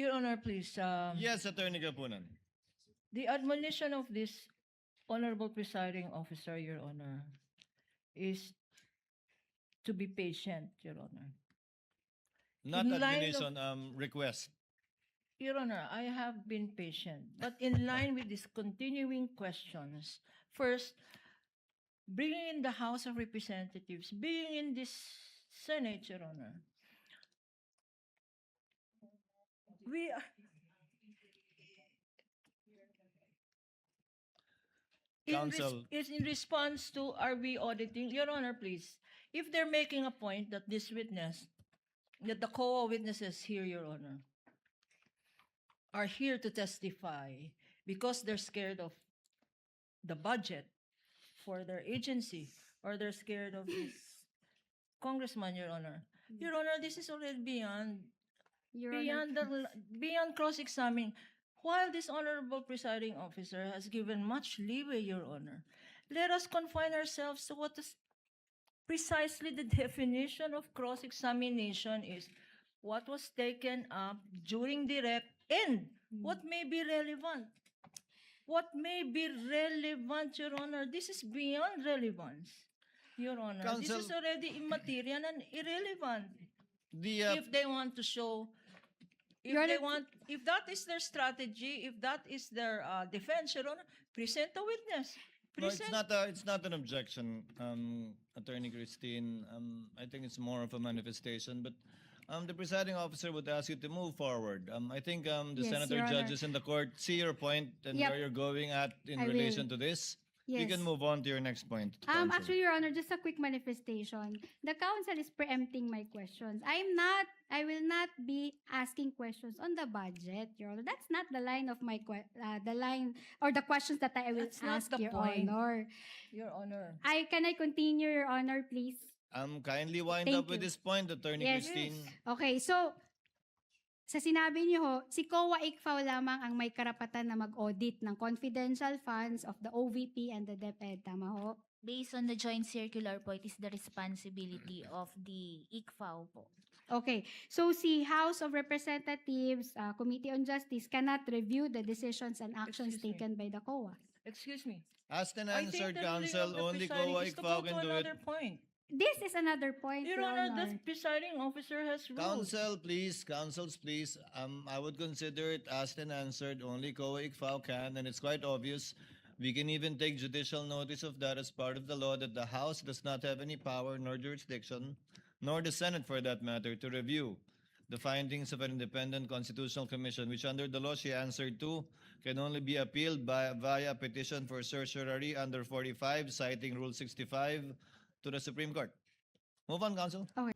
Your Honor, please. Yes, Attorney Gapunan. The admonition of this Honorable Presiding Officer, Your Honor, is to be patient, Your Honor. Not In line of- admonition, request. Your Honor, I have been patient, but in line with these continuing questions, first, bringing in the House of Representatives, being in this Senate, Your Honor, we are, Counsel. is in response to, are we auditing? Your Honor, please, if they're making a point that this witness, that the COA witnesses here, Your Honor, are here to testify because they're scared of the budget for their agency, or they're scared of this congressman, Your Honor. Your Honor, this is already beyond Your Honor, beyond cross-examining. While this honorable presiding officer has given much leeway, Your Honor, let us confine ourselves to what is precisely the definition of cross-examination is. What was taken up during direct and what may be relevant. What may be relevant, Your Honor? This is beyond relevance, Your Honor. Counsel- This is already immaterial and irrelevant. The If they want to show, if Your they Honor- want, if that is their strategy, if that is their defense, Your Honor, present a witness. no, it's Present. not it's not an objection, Attorney Christine. I think it's more of a manifestation, but the presiding officer would ask you to move forward. I think the Yes, senator Your Honor. judges in the court see your point and Yep. where you're going at in I relation will. to this. yes. You can move on to your next point. counsel. Actually, Your Honor, just a quick manifestation. The council is preempting my questions. I will not be asking questions on the budget, Your Honor. That's not the line of my the line or the questions that I will That's not ask, the Your point. Honor. Your Honor. Can I continue, Your Honor, please? Kindly wind Thank up with you. this point, Attorney Yes. Christine. Okay, so sa sinabi niyo ho, si COA ICFAO lamang ang may karapatan na mag-audit ng confidential funds of the OVP and the DepEd, tama ho? Based on the joint circular po, it is the responsibility of the ICFAO po. Okay, so si House of Representatives, Committee on Justice cannot review the decisions and actions Excuse me. taken by the COA. Excuse me. Asked and I think answered, the ruling counsel. of the Only presiding COA is to ICFAO go can to do it. another point. This is another point, Your Honor, the presiding officer has ruled. Counsels, please. I would consider it asked and answered. Only COA ICFAO can, and it's quite obvious. We can even take judicial notice of that as part of the law that the House does not have any power nor jurisdiction, nor the Senate for that matter, to review the findings of an independent constitutional commission, which under the law she answered to, can only be appealed via petition for certiorari under 45, citing Rule 65 to the Supreme Court. Move on, counsel. Okay.